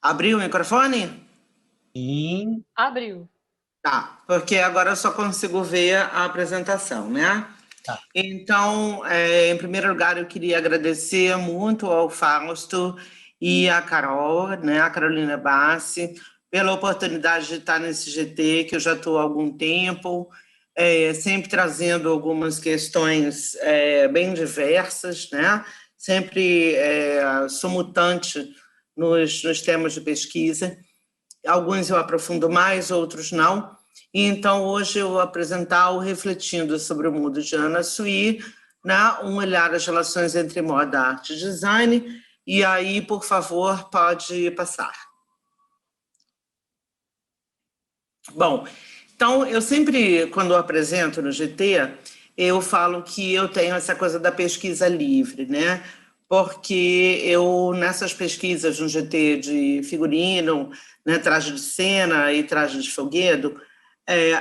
Abriu o microfone? Sim. Abriu. Tá, porque agora eu só consigo ver a apresentação, né? Tá. Então, em primeiro lugar, eu queria agradecer muito ao Fausto e à Carol, né, a Carolina Bassi, pela oportunidade de estar nesse GT, que eu já estou há algum tempo, sempre trazendo algumas questões bem diversas, né? Sempre sou mutante nos temas de pesquisa. Alguns eu aprofundo mais, outros não. E então, hoje eu vou apresentar o Refletindo sobre o Mundo de Anna Sui, né? Um olhar às relações entre moda, arte e design. E aí, por favor, pode passar. Bom, então, eu sempre, quando eu apresento no GT, eu falo que eu tenho essa coisa da pesquisa livre, né? Porque eu, nessas pesquisas no GT de figurino, né, traje de cena e traje de folguedo,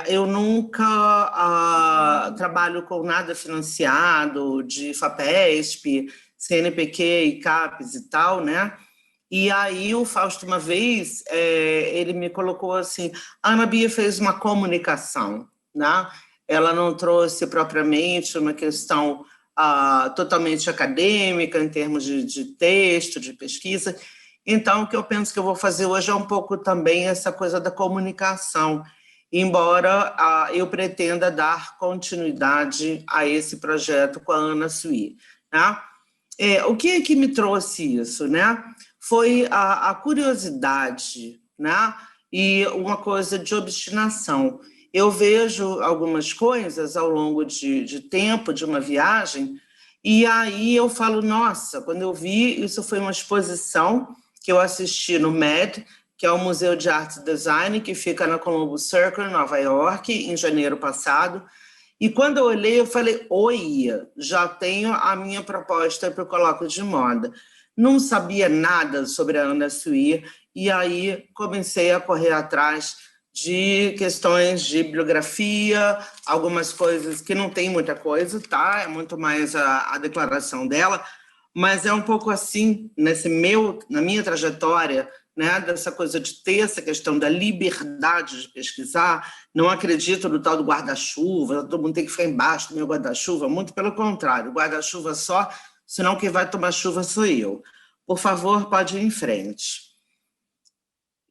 eu nunca trabalho com nada financiado de FAPESP, CNPq e CAPES e tal, né? E aí o Fausto, uma vez, ele me colocou assim, a Ana Bia fez uma comunicação, né? Ela não trouxe propriamente uma questão totalmente acadêmica, em termos de texto, de pesquisa. Então, o que eu penso que eu vou fazer hoje é um pouco também essa coisa da comunicação, embora eu pretenda dar continuidade a esse projeto com a Ana Sui, né? O que é que me trouxe isso, né? Foi a curiosidade, né? E uma coisa de obstinação. Eu vejo algumas coisas ao longo de tempo, de uma viagem, e aí eu falo, nossa, quando eu vi, isso foi uma exposição que eu assisti no MED, que é o Museu de Arte e Design, que fica na Columbus Circle, em Nova York, em janeiro passado. E quando eu olhei, eu falei, oi, já tenho a minha proposta para o colóquio de moda. Não sabia nada sobre a Ana Sui, e aí comecei a correr atrás de questões de bibliografia, algumas coisas que não tem muita coisa, tá? É muito mais a declaração dela, mas é um pouco assim, na minha trajetória, né, dessa coisa de ter essa questão da liberdade de pesquisar. Não acredito no tal do guarda-chuva, todo mundo tem que ficar embaixo do meu guarda-chuva, muito pelo contrário, guarda-chuva só, senão quem vai tomar chuva sou eu. Por favor, pode ir em frente.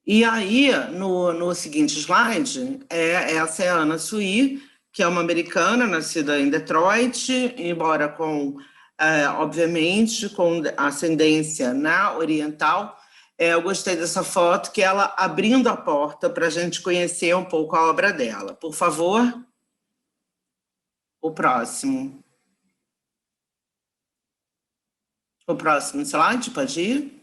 E aí, no seguinte slide, essa é a Anna Sui, que é uma americana, nascida em Detroit, embora obviamente, com ascendência oriental. Eu gostei dessa foto, que é ela abrindo a porta para a gente conhecer um pouco a obra dela. Por favor, o próximo. O próximo slide, pode ir?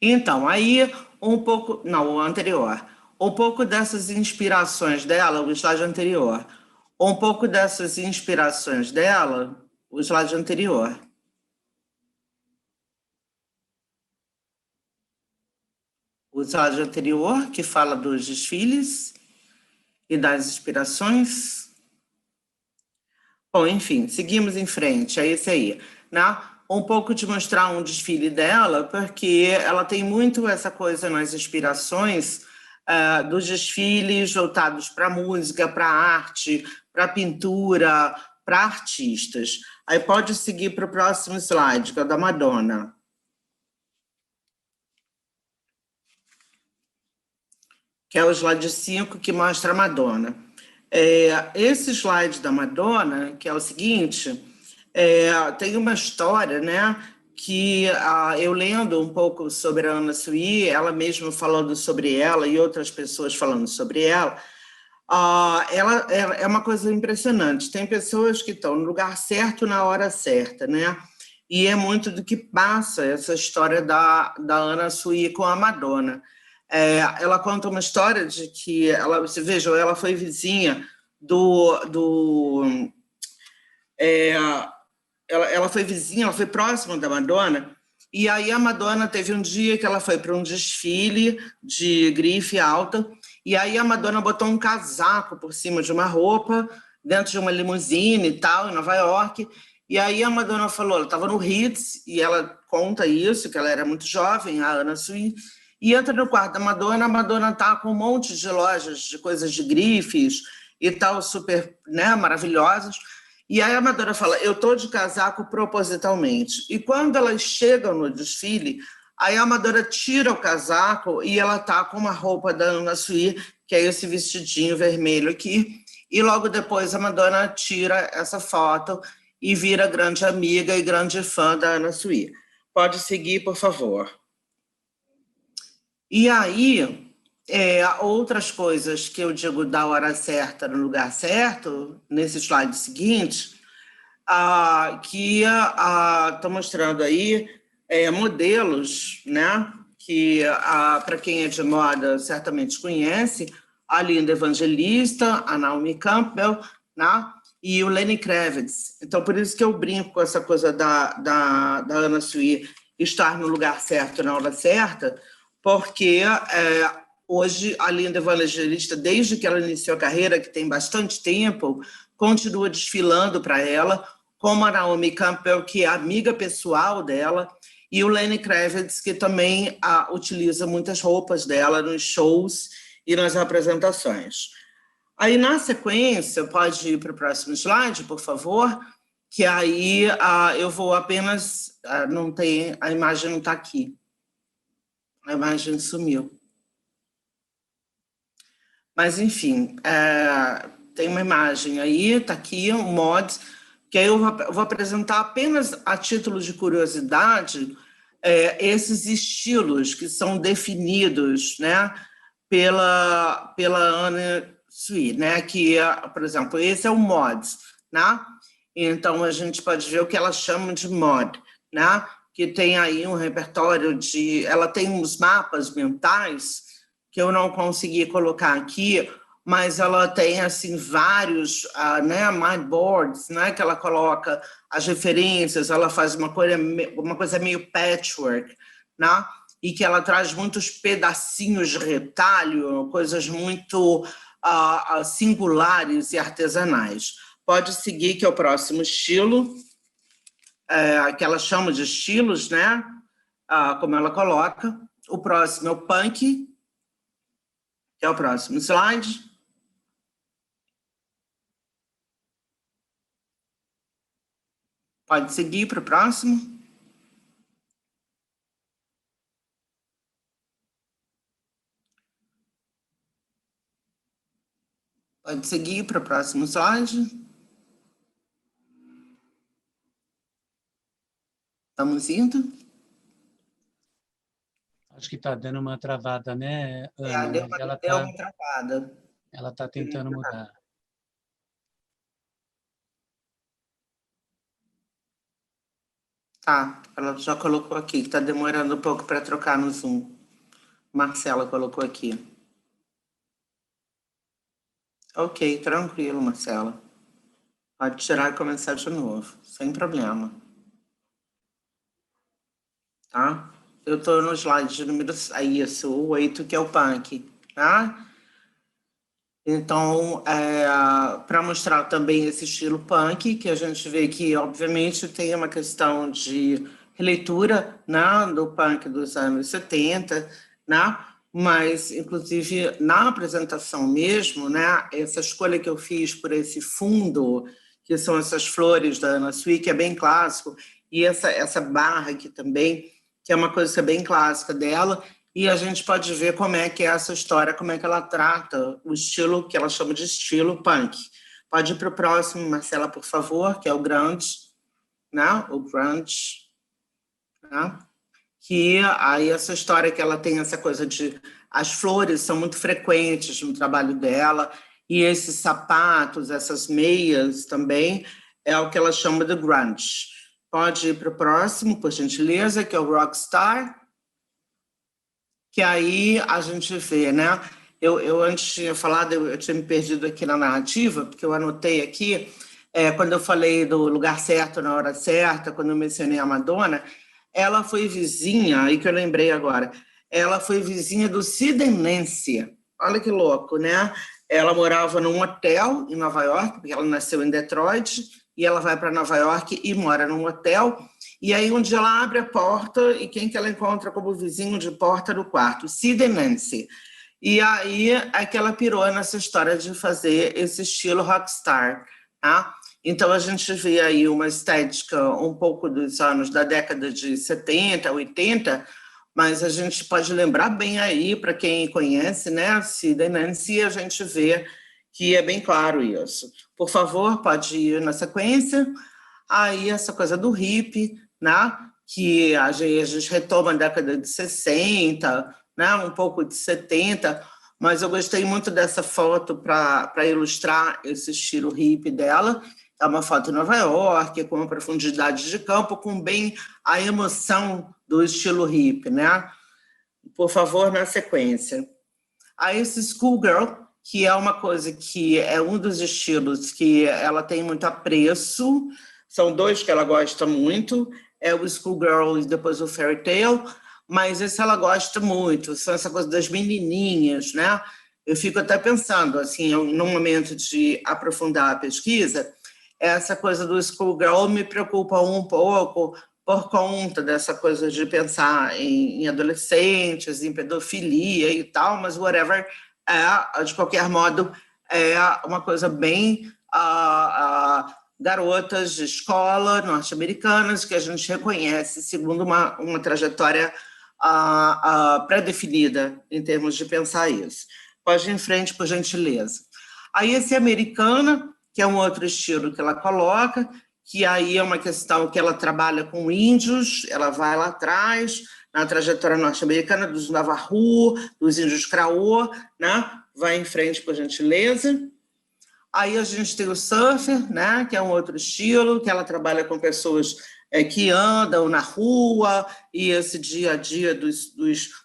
Então, aí um pouco... Não, o anterior. Um pouco dessas inspirações dela, o slide anterior. Um pouco dessas inspirações dela, o slide anterior. O slide anterior, que fala dos desfiles e das inspirações. Bom, enfim, seguimos em frente, é esse aí, né? Um pouco de mostrar um desfile dela, porque ela tem muito essa coisa nas inspirações dos desfiles voltados para música, para arte, para pintura, para artistas. Aí pode seguir para o próximo slide, que é o da Madonna. Que é o slide 5, que mostra a Madonna. Esse slide da Madonna, que é o seguinte, tem uma história, né, que eu lendo um pouco sobre a Anna Sui, ela mesma falando sobre ela e outras pessoas falando sobre ela, ela é uma coisa impressionante. Tem pessoas que estão no lugar certo na hora certa, né? E é muito do que passa essa história da Anna Sui com a Madonna. Ela conta uma história de que, vejam, ela foi vizinha ela foi vizinha, ela foi próxima da Madonna, e aí a Madonna teve um dia que ela foi para um desfile de grife alta, e aí a Madonna botou um casaco por cima de uma roupa, dentro de uma limusine e tal, em Nova York, e aí a Madonna falou, ela estava no Ritz, e ela conta isso, que ela era muito jovem, a Anna Sui, e entra no quarto da Madonna, a Madonna está com um monte de lojas de coisas de grifes e tal, super, né, maravilhosas, e aí a Madonna fala, eu estou de casaco propositalmente. E quando elas chegam no desfile, aí a Madonna tira o casaco e ela tá com uma roupa da Anna Sui, que é esse vestidinho vermelho aqui, e logo depois a Madonna tira essa foto e vira grande amiga e grande fã da Anna Sui. Pode seguir, por favor. E aí, outras coisas que eu digo da hora certa no lugar certo, nesse slide seguinte, que estou mostrando aí modelos, né, que para quem é de moda certamente conhece, a Linda Evangelista, a Naomi Campbell, né, e o Lenny Kravitz. Então, por isso que eu brinco com essa coisa da Anna Sui estar no lugar certo na hora certa, porque hoje a Linda Evangelista, desde que ela iniciou a carreira, que tem bastante tempo, continua desfilando para ela, como a Naomi Campbell, que é amiga pessoal dela, e o Lenny Kravitz, que também utiliza muitas roupas dela nos shows e nas apresentações. Aí, na sequência, pode ir para o próximo slide, por favor, que aí eu vou apenas... não tem, a imagem não está aqui. A imagem sumiu. Mas, enfim, tem uma imagem aí, está aqui, um mod, que aí eu vou apresentar apenas a título de curiosidade esses estilos que são definidos, né, pela Anna Sui, né, que, por exemplo, esse é o mod, né? Então, a gente pode ver o que ela chama de mod, né? Que tem aí um repertório de... Ela tem uns mapas mentais que eu não consegui colocar aqui, mas ela tem assim vários né, mindboards, né, que ela coloca as referências, ela faz uma coisa meio patchwork, né, e que ela traz muitos pedacinhos de retalho, coisas muito singulares e artesanais. Pode seguir, que é o próximo estilo, que ela chama de estilos, né, como ela coloca. O próximo é o punk, que é o próximo slide. Pode seguir para o próximo. Pode seguir para o próximo slide. Estamos indo? Acho que está dando uma travada, né, Ana? Deu uma travada. Ela está tentando mudar. Tá, ela já colocou aqui, que está demorando um pouco para trocar no Zoom. Marcela colocou aqui. Ok, tranquilo, Marcela. Pode tirar e começar de novo, sem problema. Tá? Eu estou no slide de número... Isso, o 8, que é o punk, tá? Então, para mostrar também esse estilo punk, que a gente vê que, obviamente, tem uma questão de releitura, né, do punk dos anos 70, né, mas, inclusive, na apresentação mesmo, né, essa escolha que eu fiz por esse fundo, que são essas flores da Anna Sui, que é bem clássico, e essa barra aqui também, que é uma coisa bem clássica dela, e a gente pode ver como é que é essa história, como é que ela trata o estilo que ela chama de estilo punk. Pode ir para o próximo, Marcela, por favor, que é o grunge, né? O grunge, né? Que aí essa história que ela tem essa coisa de... As flores são muito frequentes no trabalho dela, e esses sapatos, essas meias também, é o que ela chama de grunge. Pode ir para o próximo, por gentileza, que é o rockstar, que aí a gente vê, né, eu antes tinha falado, eu tinha me perdido aqui na narrativa, porque eu anotei aqui, quando eu falei do lugar certo na hora certa, quando eu mencionei a Madonna, ela foi vizinha, aí que eu lembrei agora, ela foi vizinha do Sid Nancy. Olha que louco, né? Ela morava num hotel em Nova York, porque ela nasceu em Detroit, e ela vai para Nova York e mora num hotel. E aí um dia ela abre a porta e quem que ela encontra como vizinho de porta do quarto? Sid Nancy. E aí é que ela pirou nessa história de fazer esse estilo rockstar, tá? Então a gente vê aí uma estética um pouco dos anos da década de 70, 80, mas a gente pode lembrar bem aí, para quem conhece, né, Sid Nancy, a gente vê que é bem claro isso. Por favor, pode ir na sequência. Aí essa coisa do hippie, né, que a gente retoma a década de 60, né, um pouco de 70, mas eu gostei muito dessa foto para ilustrar esse estilo hippie dela. É uma foto em Nova York, com uma profundidade de campo, com bem a emoção do estilo hippie, né? Por favor, na sequência. Aí esse schoolgirl, que é uma coisa que é um dos estilos que ela tem muito apreço, são dois que ela gosta muito, é o schoolgirl e depois o fairy tale, mas esse ela gosta muito, são essa coisa das menininhas, né? Eu fico até pensando, assim, num momento de aprofundar a pesquisa, essa coisa do schoolgirl me preocupa um pouco por conta dessa coisa de pensar em adolescentes, em pedofilia e tal, mas whatever, de qualquer modo, é uma coisa bem garotas de escola norte-americanas que a gente reconhece segundo uma trajetória pré-definida em termos de pensar isso. Pode ir em frente, por gentileza. Aí esse Americana, que é um outro estilo que ela coloca, que aí é uma questão que ela trabalha com índios, ela vai lá atrás, na trajetória norte-americana, dos Navajo, dos índios Craô, né? Vai em frente, por gentileza. Aí a gente tem o surfer, né? Que é um outro estilo, que ela trabalha com pessoas que andam na rua, e esse dia a dia dos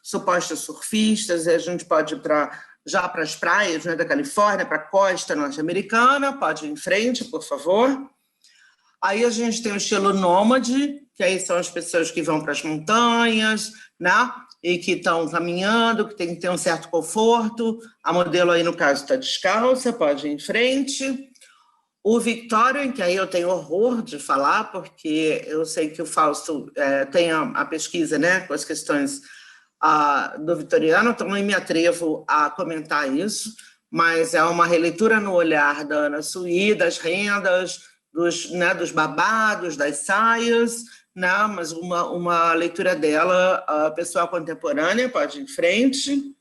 supostos surfistas, e a gente pode ir já para as praias, né, da Califórnia, para a costa norte-americana. Pode ir em frente, por favor. Aí a gente tem o estilo nômade, que aí são as pessoas que vão para as montanhas, né? E que estão caminhando, que tem que ter um certo conforto. A modelo aí, no caso, está descalça, pode ir em frente. O Victorian, que aí eu tenho horror de falar, porque eu sei que o Fausto tem a pesquisa, né, com as questões do vitoriano, então nem me atrevo a comentar isso, mas é uma releitura no olhar da Ana Sui, das rendas, dos babados, das saias, né? Mas uma leitura dela, pessoal contemporânea, pode ir em frente.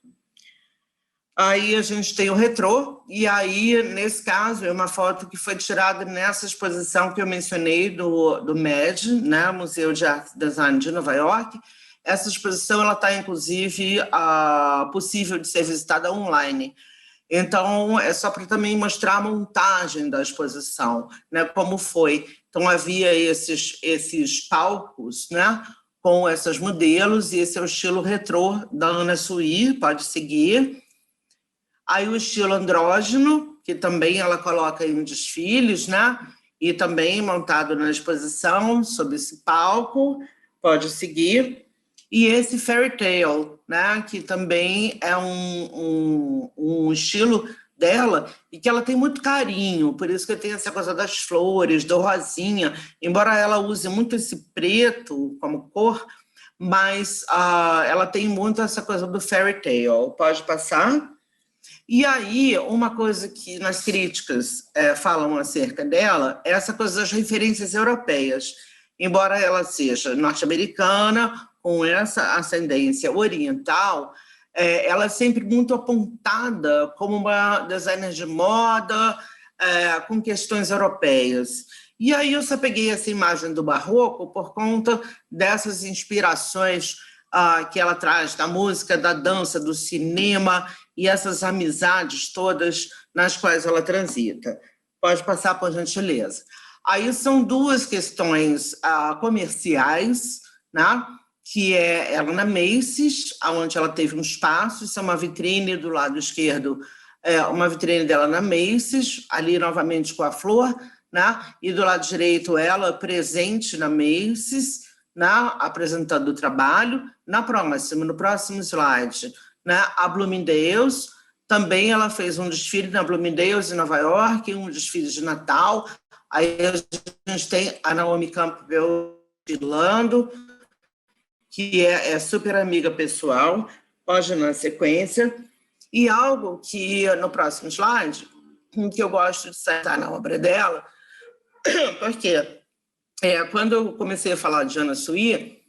Aí a gente tem o retrô, e aí, nesse caso, é uma foto que foi tirada nessa exposição que eu mencionei do MED, né? Museu de Arte e Design de Nova York. Essa exposição está, inclusive, possível de ser visitada online. Então, é só para também mostrar a montagem da exposição, né, como foi. Então, havia esses palcos, né, com esses modelos, e esse é o estilo retrô da Ana Sui, pode seguir. Aí o estilo andrógeno, que também ela coloca em desfiles, né, e também montado na exposição, sob esse palco, pode seguir. E esse fairy tale, né, que também é um estilo dela e que ela tem muito carinho, por isso que tem essa coisa das flores, do rosinha, embora ela use muito esse preto como cor, mas ela tem muito essa coisa do fairy tale. Pode passar. E aí, uma coisa que nas críticas falam acerca dela é essa coisa das referências europeias. Embora ela seja norte-americana, com essa ascendência oriental, ela é sempre muito apontada como uma designer de moda, com questões europeias. E aí eu só peguei essa imagem do barroco por conta dessas inspirações que ela traz da música, da dança, do cinema e essas amizades todas nas quais ela transita. Pode passar, por gentileza. Aí são duas questões comerciais, né? que é ela na Macy's, onde ela teve um espaço, isso é uma vitrine do lado esquerdo, uma vitrine dela na Macy's, ali novamente com a flor, né? E do lado direito ela presente na Macy's, né? Apresentando o trabalho. No próximo slide, né? A Bloomingdale's, também ela fez um desfile na Bloomingdale's em Nova York, um desfile de Natal. Aí a gente tem a Naomi Campbell desfilando, que é super amiga pessoal, pode na sequência. E algo que, no próximo slide, que eu gosto de citar na obra dela, porque quando eu comecei a falar de Anna Sui,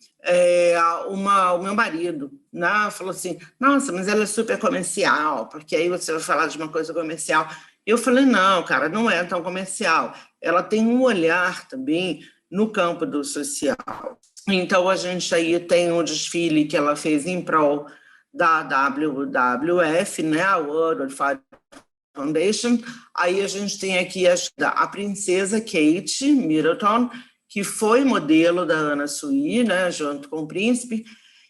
o meu marido, né, falou assim, nossa, mas ela é super comercial, porque aí você vai falar de uma coisa comercial. Eu falei, não, cara, não é tão comercial. Ela tem um olhar também no campo do social. Então, a gente aí tem um desfile que ela fez em prol da WWF, né, a World Wildlife Foundation. Aí a gente tem aqui a princesa Kate Middleton, que foi modelo da Anna Sui, né, junto com o príncipe,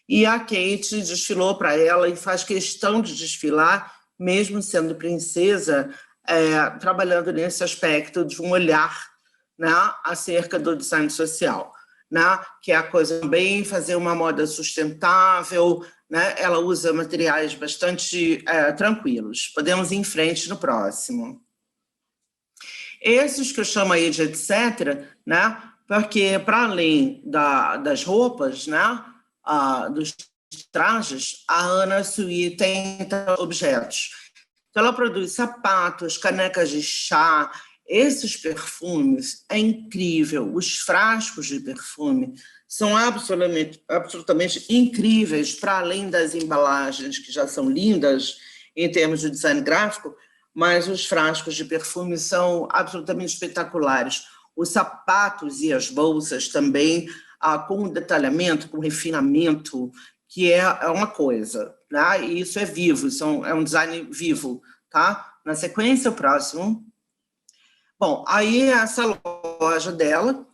e a Kate desfilou para ela e faz questão de desfilar, mesmo sendo princesa, trabalhando nesse aspecto de um olhar, né, acerca do design social, né, que é a coisa também fazer uma moda sustentável, né, ela usa materiais bastante tranquilos. Podemos ir em frente no próximo. Esses que eu chamo aí de etc., né, porque para além das roupas, né, dos trajes, a Anna Sui tem objetos. Então, ela produz sapatos, canecas de chá, esses perfumes, é incrível. Os frascos de perfume são absolutamente incríveis, para além das embalagens, que já são lindas em termos de design gráfico, mas os frascos de perfume são absolutamente espetaculares. Os sapatos e as bolsas também, com detalhamento, com refinamento, que é uma coisa, né? E isso é vivo, é um design vivo, tá? Na sequência, o próximo. Bom, aí essa loja dela,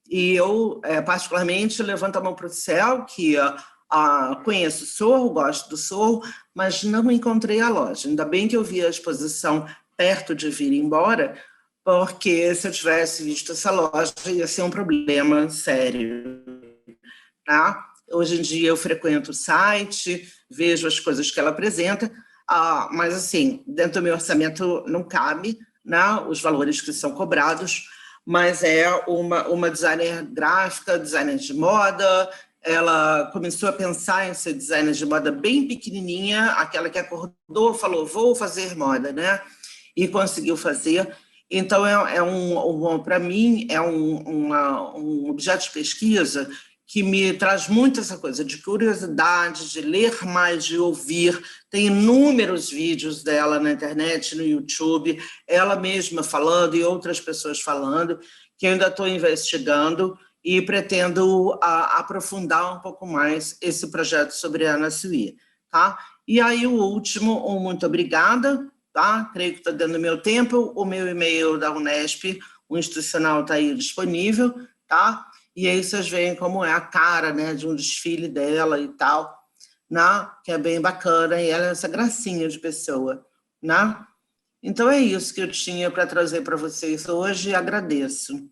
e eu particularmente levanto a mão para o céu, que conheço o Sorro, gosto do Sorro, mas não encontrei a loja. Ainda bem que eu vi a exposição perto de vir embora, porque se eu tivesse visto essa loja ia ser um problema sério, tá? Hoje em dia eu frequento o site, vejo as coisas que ela apresenta, mas assim, dentro do meu orçamento não cabe, né, os valores que são cobrados, mas é uma designer gráfica, designer de moda. Ela começou a pensar em ser designer de moda bem pequenininha, aquela que acordou, falou, vou fazer moda, né? E conseguiu fazer. Então, para mim, é um objeto de pesquisa que me traz muito essa coisa de curiosidade, de ler mais, de ouvir. Tem inúmeros vídeos dela na internet, no YouTube, ela mesma falando e outras pessoas falando, que eu ainda estou investigando e pretendo aprofundar um pouco mais esse projeto sobre a Anna Sui, tá? E aí o último, muito obrigada, tá? Creio que está dando meu tempo, o meu e-mail da Unesp, o institucional está aí disponível, tá? E aí vocês veem como é a cara, né, de um desfile dela e tal, né, que é bem bacana, e ela é essa gracinha de pessoa, né? Então é isso que eu tinha para trazer para vocês hoje e agradeço.